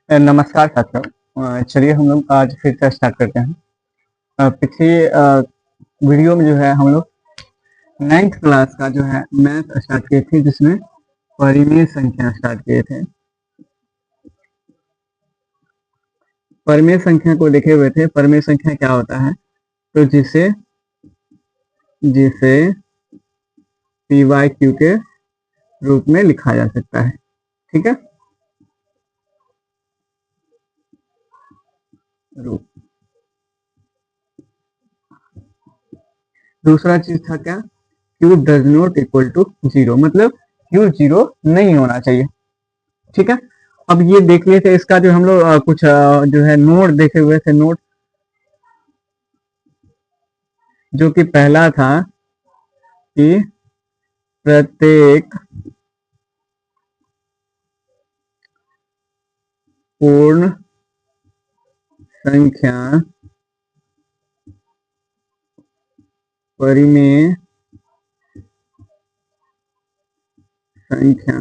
नमस्कार साथियों। चलिए हम लोग आज फिर से स्टार्ट करते हैं। पिछले वीडियो में जो है हम लोग 9th क्लास का जो है मैथ स्टार्ट किए थे, जिसमें परिमेय संख्या स्टार्ट किए थे। परिमेय संख्या को देखे हुए थे। परिमेय संख्या क्या होता है, तो जिसे जिसे पी वाई क्यू के रूप में लिखा जा सकता है। ठीक है, रूप। दूसरा चीज था क्या, Q does not equal to zero, मतलब क्यू जीरो नहीं होना चाहिए। ठीक है, अब ये देख लिए थे। इसका जो हम लोग कुछ जो है नोट देखे हुए थे। नोट जो कि पहला था कि प्रत्येक पूर्ण संख्या परिमेय संख्या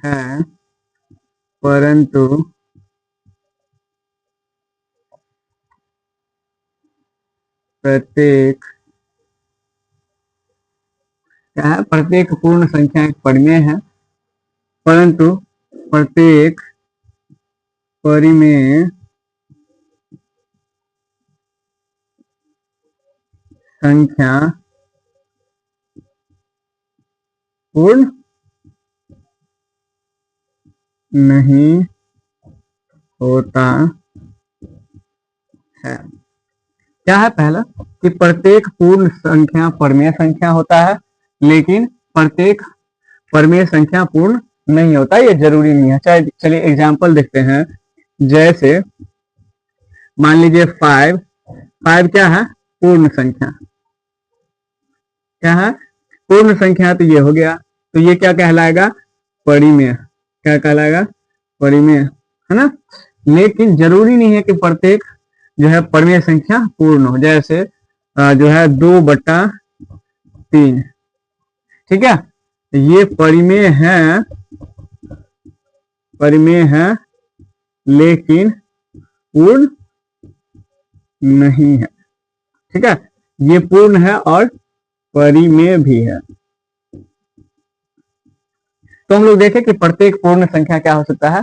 है, परंतु प्रत्येक क्या है, प्रत्येक पूर्ण संख्या एक परिमेय है, परंतु प्रत्येक परिमेय संख्या पूर्ण नहीं होता है। क्या है पहला, कि प्रत्येक पूर्ण संख्या परिमेय संख्या होता है, लेकिन प्रत्येक परिमेय संख्या पूर्ण नहीं होता। ये जरूरी नहीं है। चाहे चलिए एग्जांपल देखते हैं। जैसे मान लीजिए 5 क्या है, पूर्ण संख्या। क्या है, पूर्ण संख्या। तो ये हो गया, तो ये क्या कहलाएगा, परिमेय। क्या कहलाएगा, परिमेय, है ना। लेकिन जरूरी नहीं है कि प्रत्येक जो है परिमेय संख्या पूर्ण हो। जैसे जो है 2/3, ठीक है, ये परिमेय है लेकिन पूर्ण नहीं है। ठीक है, ये पूर्ण है और परिमेय भी है। तो हम लोग देखें कि प्रत्येक पूर्ण संख्या क्या हो सकता है,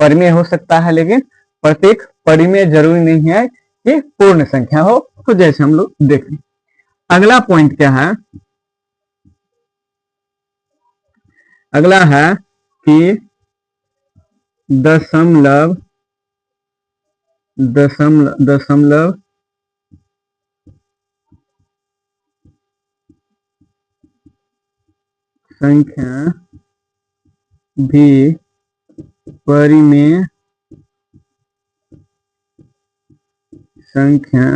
परिमेय हो सकता है, लेकिन प्रत्येक परिमेय जरूरी नहीं है कि पूर्ण संख्या हो। तो जैसे हम लोग देखें, अगला पॉइंट क्या है, अगला है कि दशमलव संख्या भी परिमेय संख्या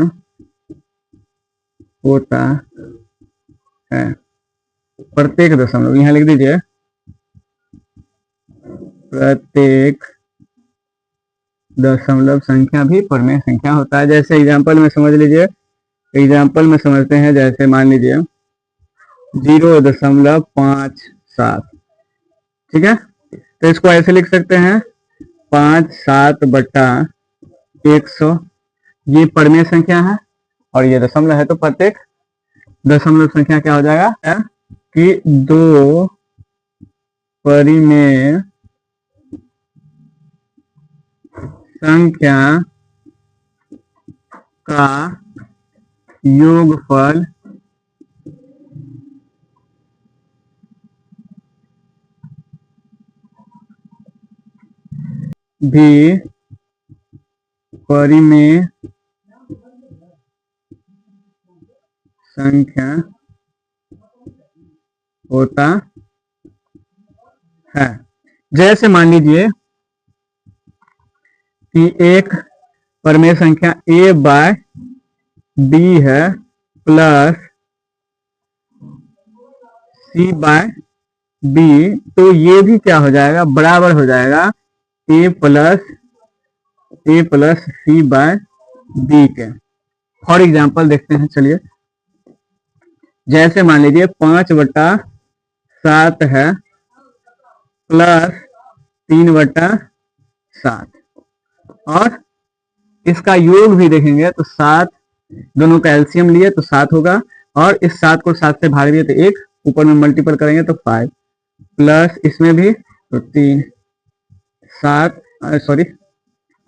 होता है। प्रत्येक दशमलव, यहां लिख दीजिए, प्रत्येक दशमलव संख्या भी परिमेय संख्या होता है। जैसे एग्जांपल में समझ लीजिए, एग्जांपल में समझते हैं। जैसे मान लीजिए 0.57, ठीक है, तो इसको ऐसे लिख सकते हैं 5/7/100। ये परिमेय संख्या है और ये दशमलव है, तो प्रत्येक दशमलव संख्या क्या हो जाएगा कि दो परिमेय संख्या का योगफल भी परिमेय संख्या होता है। जैसे मान लीजिए कि एक परिमेय संख्या a/b है प्लस c/b, तो ये भी क्या हो जाएगा, बराबर हो जाएगा a प्लस c/b के। फॉर एग्जाम्पल देखते हैं, चलिए। जैसे मान लीजिए 5/7 है प्लस 3/7 और इसका योग भी देखेंगे तो 7, दोनों का एलसीएम लिए तो 7 होगा और इस 7 को 7 से भाग दिए तो 1, ऊपर में मल्टीपल करेंगे तो 5 प्लस इसमें भी तो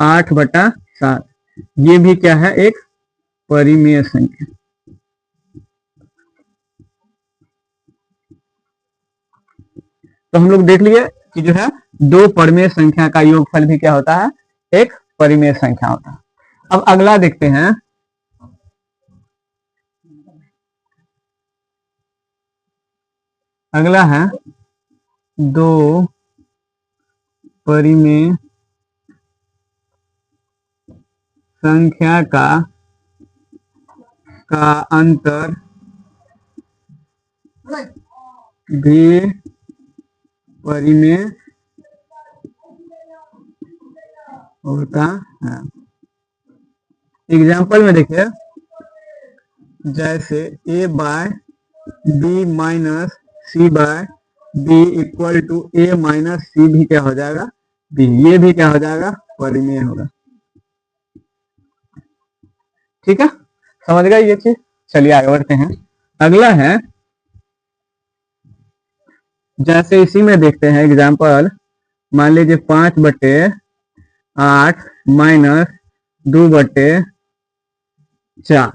8/7, ये भी क्या है, एक परिमेय संख्या। तो हम लोग देख लिए कि जो है दो परिमेय संख्या का योगफल भी क्या होता है, एक परिमेय संख्या होता है। अब अगला देखते हैं, अगला है दो परिमेय संख्या का अंतर भी परिमेय होता है। एग्जाम्पल में देखिए, जैसे a by B minus C by B equal to a minus C भी क्या हो जाएगा, b, ये भी क्या हो जाएगा, परिमेय होगा। ठीक है, समझ गए ये चीज। चलिए आगे बढ़ते हैं। अगला है, जैसे इसी में देखते हैं एग्जाम्पल, मान लीजिए 5/8 माइनस 2/4।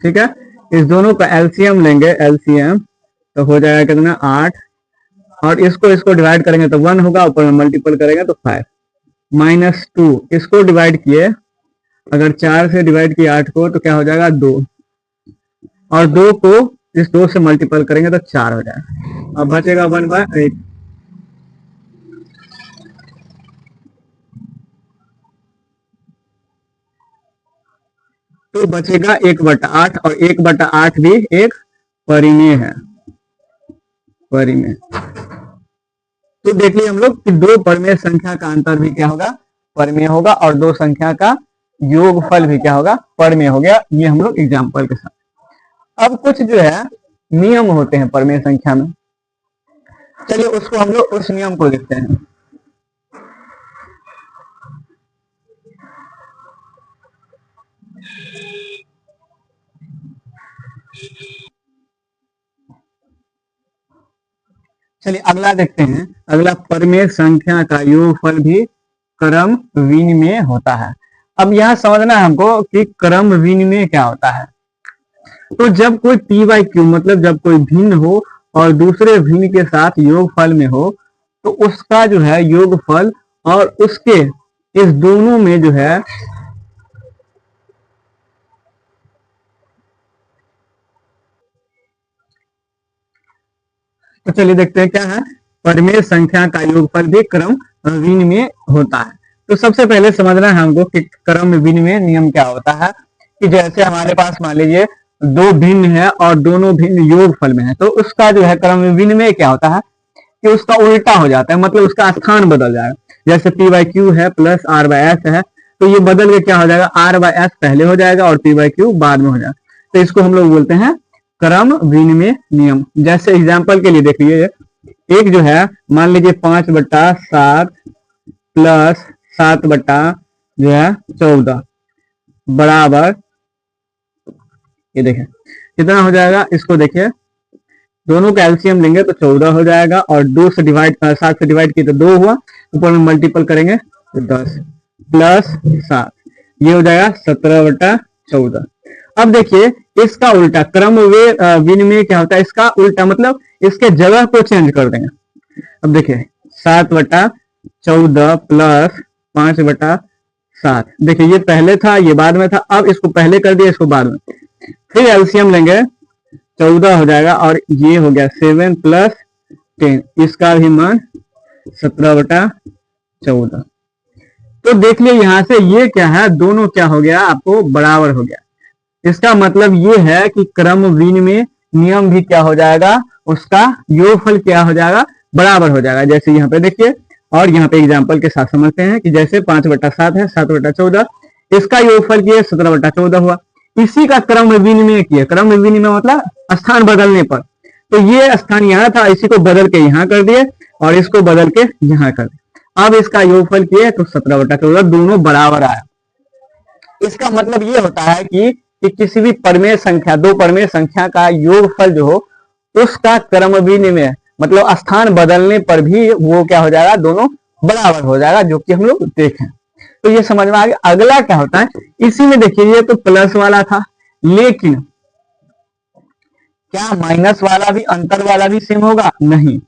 ठीक है, इस दोनों का एलसीएम लेंगे, एलसीएम तो हो जाएगा कितना, 8 और इसको डिवाइड करेंगे तो 1 होगा, ऊपर में मल्टीपल करेंगे तो 5 माइनस 2, इसको डिवाइड किए, अगर 4 से डिवाइड किए 8 को तो क्या हो जाएगा, 2 और 2 को इस 2 से मल्टीपल करेंगे तो 4 हो जाएगा। अब बचेगा 1/8। तो बचेगा 1/8 और 1/8 भी एक परिमेय है, परिमेय। तो देखिए हम लोग कि दो परिमेय संख्या का अंतर भी क्या होगा, परिमेय होगा और दो संख्या का योगफल भी क्या होगा, परिमेय हो गया। ये हम लोग एग्जाम्पल के साथ। अब कुछ जो है नियम होते हैं परिमेय संख्या में, चलिए उसको हम लोग उस नियम को देखते हैं। चलिए अगला देखते हैं। अगला, परिमेय संख्या का योगफल भी क्रम विनिमेय होता है। अब यह समझना है हमको कि क्रम विनिमेय क्या होता है। तो जब कोई p बाई क्यू मतलब जब कोई भिन्न हो और दूसरे भिन्न के साथ योगफल में हो तो उसका जो है योगफल और उसके इस दोनों में जो है तो चलिए देखते हैं क्या है, परिमेय संख्या का योगफल भी क्रम विनिमेय होता है। तो सबसे पहले समझना है हमको कि क्रम विनिमेय नियम क्या होता है। कि जैसे हमारे पास मान लीजिए दो भिन्न है और दोनों भिन्न योगफल में है, तो उसका जो है क्रम विनिमेय क्या होता है कि उसका उल्टा हो जाता है, मतलब उसका स्थान बदल जाएगा। जैसे p बाई क्यू है प्लस r बाई एस है, तो ये बदल के क्या हो जाएगा, r बाई एस पहले हो जाएगा और p बाई क्यू बाद में हो जाएगा। तो इसको हम लोग बोलते हैं क्रम विनिमेय नियम। जैसे एग्जाम्पल के लिए देख लीजिए, एक जो है मान लीजिए 5/7 प्लस 7/14 बराबर, ये देखें कितना हो जाएगा, इसको देखिए दोनों का एलसीएम लेंगे तो 14 हो जाएगा और 7 से डिवाइड किए तो 2 हुआ, ऊपर में मल्टीपल करेंगे तो 10 प्लस 7, ये हो जाएगा 17/14। अब देखिए इसका उल्टा क्रम विनिमय क्या होता है, इसका उल्टा मतलब इसके जगह को चेंज कर देंगे। अब देखिए 7/14 प्लस 5/7, देखिए ये पहले था ये बाद में था, अब इसको पहले कर दिया इसको बाद में, फिर एलसीएम लेंगे 14 हो जाएगा और ये हो गया 7 प्लस 10, इसका भी मान 17/14। तो देख लिए यहां से ये क्या है, दोनों क्या हो गया, आपको बराबर हो गया। इसका मतलब ये है कि क्रम विनिमय नियम भी क्या हो जाएगा, उसका योगफल क्या हो जाएगा, बराबर हो जाएगा। जैसे यहाँ पे देखिए और यहाँ पे एग्जाम्पल के साथ समझते हैं कि जैसे 5/7 है 7/14, इसका योगफल किया 17/14 हुआ, इसी का क्रम विनिमय किया। क्रम विनिमय मतलब स्थान बदलने पर, तो ये स्थान यहाँ था, इसी को बदल के यहाँ कर दिए और इसको बदल के यहाँ कर दिए। अब इसका योगफल किए तो 17/14 दोनों बराबर आया। इसका मतलब ये होता है कि किसी भी परमेय संख्या, दो परमेय संख्या का योगफल जो हो उसका क्रम विनिमय मतलब स्थान बदलने पर भी वो क्या हो जाएगा, दोनों बराबर हो जाएगा, जो कि हम लोग देखें। तो ये समझ में आ गया। अगला क्या होता है, इसी में देखिए ये तो प्लस वाला था, लेकिन क्या माइनस वाला भी, अंतर वाला भी सेम होगा? नहीं।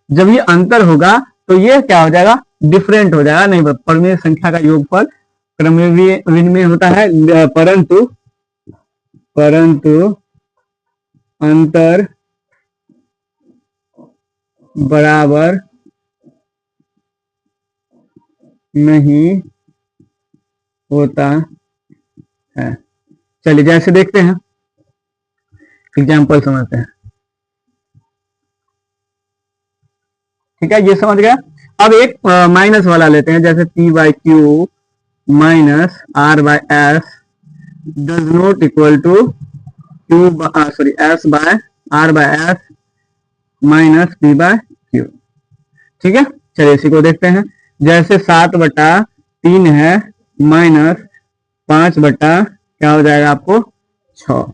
जब ये अंतर होगा तो ये क्या हो जाएगा, डिफरेंट हो जाएगा। नहीं, परमेय संख्या का योगफल क्रम विनिमय होता है, परंतु अंतर बराबर नहीं होता है। चलिए जैसे देखते हैं, एग्जाम्पल समझते हैं। ठीक है, ये समझ गया। अब एक माइनस वाला लेते हैं, जैसे p/q minus r/s does not equal to s/r/s minus p/q। ठीक है, चलिए इसी को देखते हैं। जैसे 7/3 है माइनस 5 क्या हो जाएगा आपको 6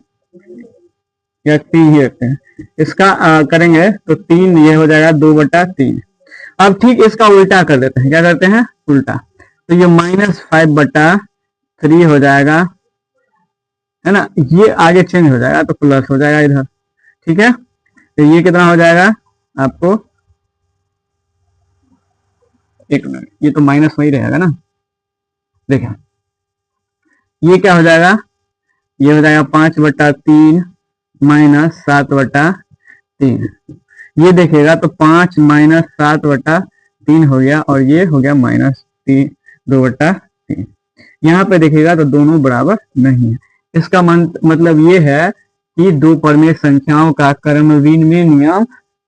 या 3 ही रखते हैं। इसका करेंगे तो 3 ये हो जाएगा 2/3। अब ठीक इसका उल्टा कर देते हैं। क्या करते हैं, उल्टा। तो ये -5/3 हो जाएगा, है ना। ये आगे चेंज हो जाएगा तो प्लस हो जाएगा इधर। ठीक है, तो ये कितना हो जाएगा आपको, एक मिनट, ये तो माइनस वही रहेगा ना। देखें ये क्या हो जाएगा, ये हो जाएगा 5/3 माइनस 7/3। ये देखिएगा तो 5 माइनस 7/3 हो गया, और ये हो गया -2/3। यहाँ पे देखिएगा तो दोनों बराबर नहीं है। इसका मतलब ये है कि दो परमेय संख्याओं का क्रम विनिमय नियम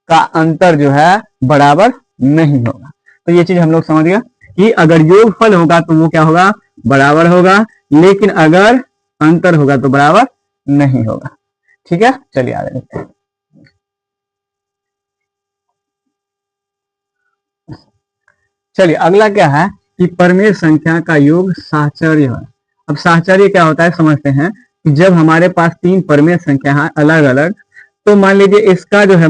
का अंतर जो है बराबर नहीं होगा। तो ये चीज हम लोग समझ गया कि अगर योगफल होगा तो वो क्या होगा, बराबर होगा, लेकिन अगर अंतर होगा तो बराबर नहीं होगा। ठीक है, चलिए आगे देखते हैं। चलिए अगला क्या है कि परमेय संख्या का योग साहचर्य है। अब साहचर्य क्या होता है समझते हैं कि जब हमारे पास 3 परमेय संख्या है अलग अलग, तो मान लीजिए इसका जो है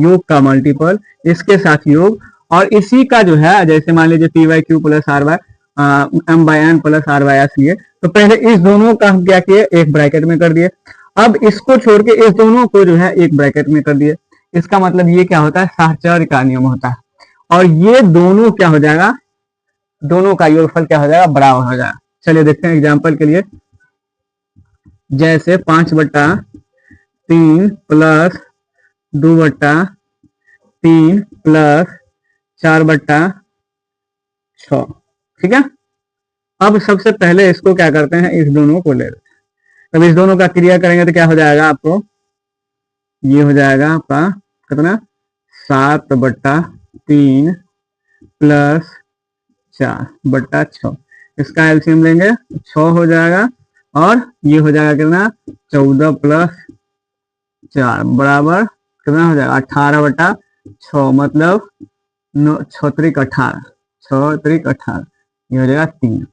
योग का मल्टीपल इसके साथ योग, और इसी का जो है जैसे मान लीजिए p/q plus m/n plus r/s लिए, तो पहले इस दोनों का हम क्या किए, एक ब्रैकेट में कर दिए। अब इसको छोड़ के इस दोनों को जो है एक ब्रैकेट में कर दिए। इसका मतलब ये क्या होता है, साहचर्य का नियम होता है। और ये दोनों क्या हो जाएगा, दोनों का योगफल क्या हो जाएगा, बराबर हो जाएगा। चलिए देखते हैं एग्जाम्पल के लिए। जैसे 5/3 प्लस 2/3 प्लस 4/6। ठीक है, अब सबसे पहले इसको क्या करते हैं, इस दोनों को ले लेते हैं। तब इस दोनों का क्रिया करेंगे तो क्या हो जाएगा आपको, ये हो जाएगा आपका कितना, 7/3 प्लस 4/6। इसका एलसीएम लेंगे 6 हो जाएगा, और ये हो जाएगा कितना, 14 प्लस 4 बराबर कितना हो जाएगा, 18/6। मतलब 6×3=18, 6×3=18, ये हो जाएगा 3।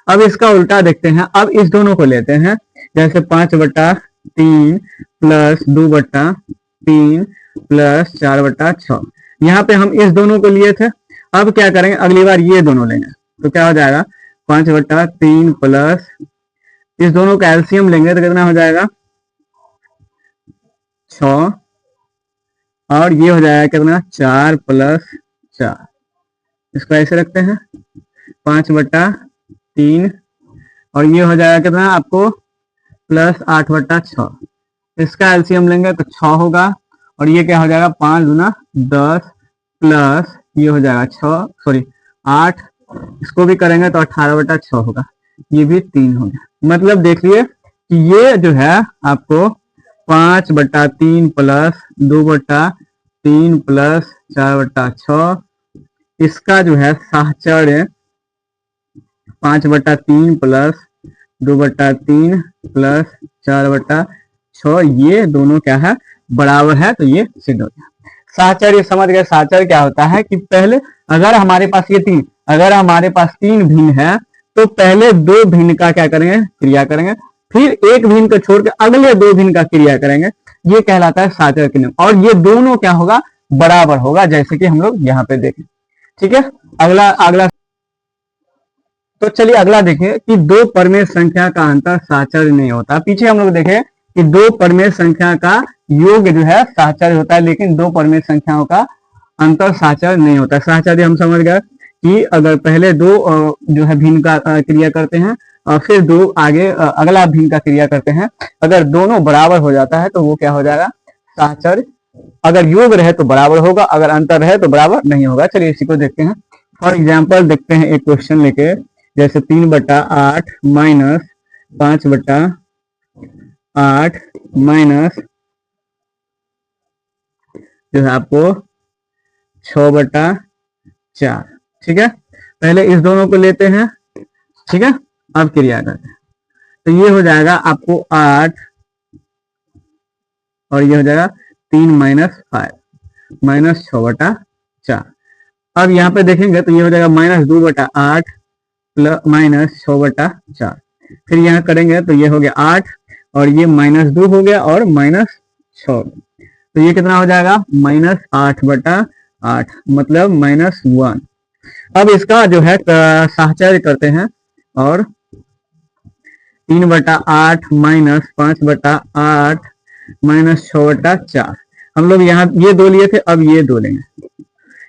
अब इसका उल्टा देखते हैं। अब इस दोनों को लेते हैं, जैसे 5/3 प्लस 2/3 प्लस 4/6। यहाँ पे हम इस दोनों को लिए थे। अब क्या करेंगे, अगली बार ये दोनों लेंगे तो क्या हो जाएगा, 5/3 प्लस, इस दोनों का एलसीएम लेंगे तो कितना हो जाएगा 6, और ये हो जाएगा कितना 4 प्लस 4। इसको ऐसे रखते हैं 5/3, और ये हो जाएगा कितना आपको प्लस 8/6। इसका एलसीएम लेंगे तो 6 होगा, और ये क्या हो जाएगा 5 दूना 10 प्लस ये हो जाएगा 8, इसको भी करेंगे तो 18/6 होगा, ये भी 3 हो गया। मतलब देखिए कि ये जो है आपको 5/3 प्लस 2/3 प्लस 4/6, इसका जो है साहचर्य 5/3 प्लस 2/3 प्लस 4/6, ये दोनों क्या है, बराबर है। तो ये सिद्ध हो गया। साहचर्य समझ गए। साहचर्य क्या होता है कि पहले अगर हमारे पास ये तीन, अगर हमारे पास तीन भिन्न है तो पहले दो भिन्न का क्या करेंगे, क्रिया करेंगे, फिर एक भिन्न को छोड़ के अगले दो भिन्न का क्रिया करेंगे। ये कहलाता है साहचर्य के नियम। और ये दोनों क्या होगा, बराबर होगा, जैसे कि हम लोग यहाँ पे देखें। ठीक है, अगला अगला तो चलिए अगला देखें कि दो परमेय संख्या का अंतर साहचर्य नहीं होता। पीछे हम लोग देखें कि दो परमेय संख्या का योग जो है साहचर्य होता है, लेकिन दो परमेय संख्याओं का अंतर साहचर्य नहीं होता। साहचर्य हम समझ गए कि अगर पहले दो जो है भिन्न का क्रिया करते हैं और फिर दो आगे अगला भिन्न का क्रिया करते हैं, अगर दोनों बराबर हो जाता है तो वो क्या हो जाएगा, साहचर्य। अगर योग रहे तो बराबर होगा, अगर अंतर रहे तो बराबर नहीं होगा। चलिए इसी को देखते हैं। फॉर एग्जाम्पल देखते हैं एक क्वेश्चन लेके, जैसे 3/8 माइनस 5/8 माइनस जो है आपको 6/4। ठीक है, पहले इस दोनों को लेते हैं। ठीक है, अब क्रिया करते हैं तो ये हो जाएगा आपको 8 और ये हो जाएगा 3 माइनस 5 माइनस 6/4। अब यहाँ पे देखेंगे तो ये हो जाएगा -2/8 प्लस माइनस 6/4। फिर यहाँ करेंगे तो ये हो गया 8 और ये -2 हो गया और -6, तो ये कितना हो जाएगा, -8/8 मतलब -1। अब इसका जो है साहचर्य करते हैं और 3/8 माइनस 5/8 माइनस 6/4। हम लोग यहाँ ये दो लिए थे, अब ये दो लेंगे।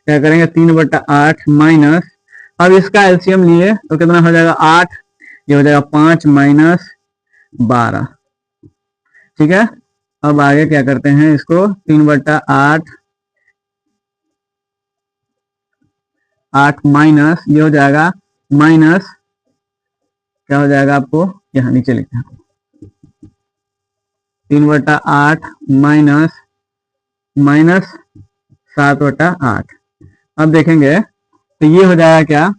क्या करेंगे, 3/8 माइनस, अब इसका एलसीएम लिए तो कितना हो जाएगा 8, ये हो जाएगा 5 माइनस 12। ठीक है, अब आगे क्या करते हैं इसको, 3/8 8 माइनस ये हो जाएगा माइनस, क्या हो जाएगा आपको यहाँ नीचे लिखते हैं 3/8 माइनस माइनस 7/8। अब देखेंगे तो ये हो जाएगा क्या,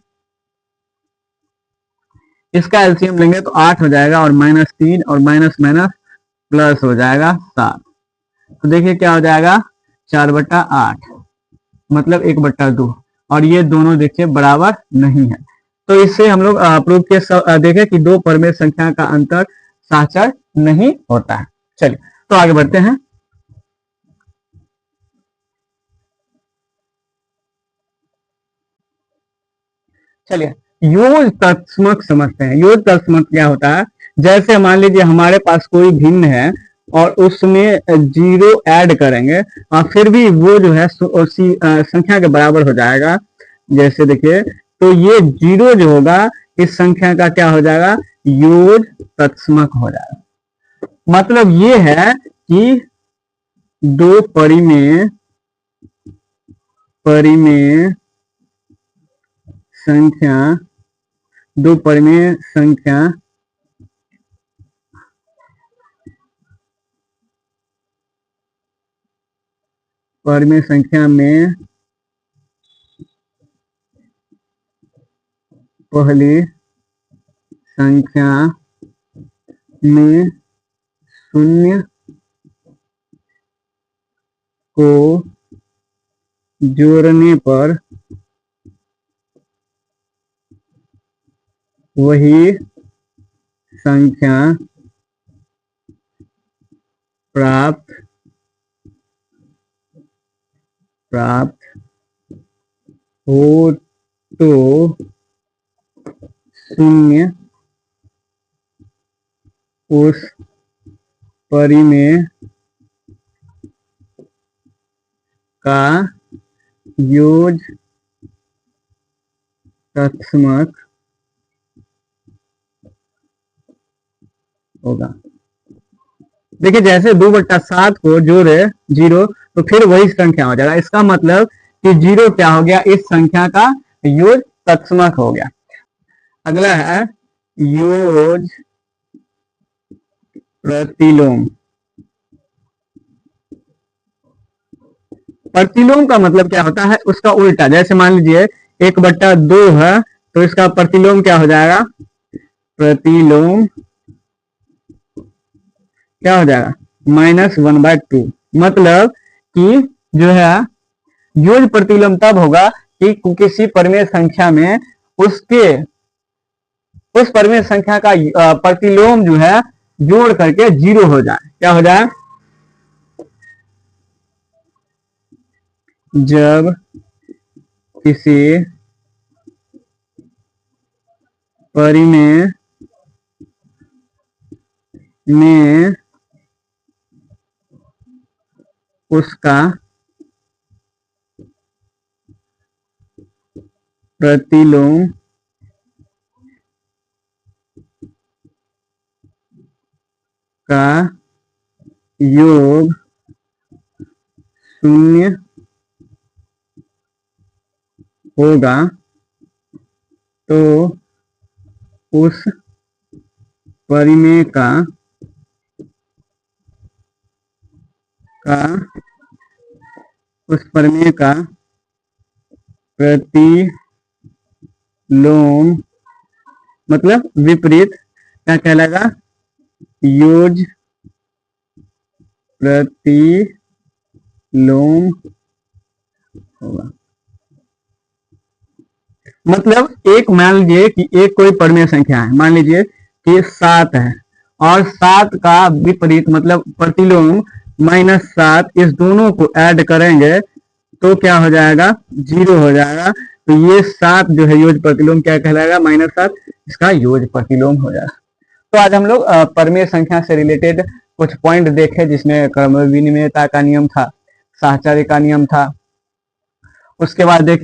इसका एलसीएम लेंगे तो 8 हो जाएगा और -3 और माइनस माइनस प्लस हो जाएगा 7। तो देखिए क्या हो जाएगा 4/8 मतलब 1/2, और ये दोनों देखिए बराबर नहीं है। तो इससे हम लोग प्रूव के देखें कि दो परमेय संख्या का अंतर साहचर्य नहीं होता है। चलिए तो आगे बढ़ते हैं। चलिए योग तत्समक समझते हैं। योग तत्समक क्या होता है, जैसे मान लीजिए हमारे पास कोई भिन्न है और उसमें 0 ऐड करेंगे और फिर भी वो जो है उसी संख्या के बराबर हो जाएगा। जैसे देखिए तो ये 0 जो होगा इस संख्या का क्या हो जाएगा, योग तत्समक हो जाएगा। मतलब ये है कि दो परिमेय संख्या, दो परिमेय संख्या में पहली संख्या में शून्य को जोड़ने पर वही संख्या प्राप्त हो तो शून्य उस परिमेय का योग तत्समक होगा। देखिए जैसे 2/7 को जोड़े 0 तो फिर वही संख्या हो जाएगा। इसका मतलब कि 0 क्या हो गया, इस संख्या का योग तत्समक हो गया। अगला है योग प्रतिलोम। प्रतिलोम का मतलब क्या होता है, उसका उल्टा। जैसे मान लीजिए 1/2 है तो इसका प्रतिलोम क्या हो जाएगा, प्रतिलोम क्या हो जाएगा -1/2। मतलब कि जो है योज प्रतिलोम तब होगा कि किसी परिमेय संख्या में उस परिमेय संख्या का प्रतिलोम जो है जोड़ करके 0 हो जाए। क्या हो जाए? जब किसी परिमेय में उसका प्रतिलोम का योग 0 होगा तो उस परिमेय का प्रतिलोम मतलब विपरीत क्या कहलाएगा? योज प्रतिलोम होगा। मतलब एक मान लीजिए कि एक कोई परिमेय संख्या है, मान लीजिए कि 7 है और 7 का विपरीत मतलब प्रतिलोम -7, इस दोनों को ऐड करेंगे तो क्या हो जाएगा? 0 हो जाएगा। तो ये 7 जो है योज प्रतिलोम क्या कहलाएगा? -7, इसका योज प्रतिलोम हो जाएगा। तो आज हम लोग परिमेय संख्या से रिलेटेड कुछ पॉइंट देखे, जिसमें क्रम विनिमयता का नियम था, साहचर्य का नियम था। उसके बाद देखे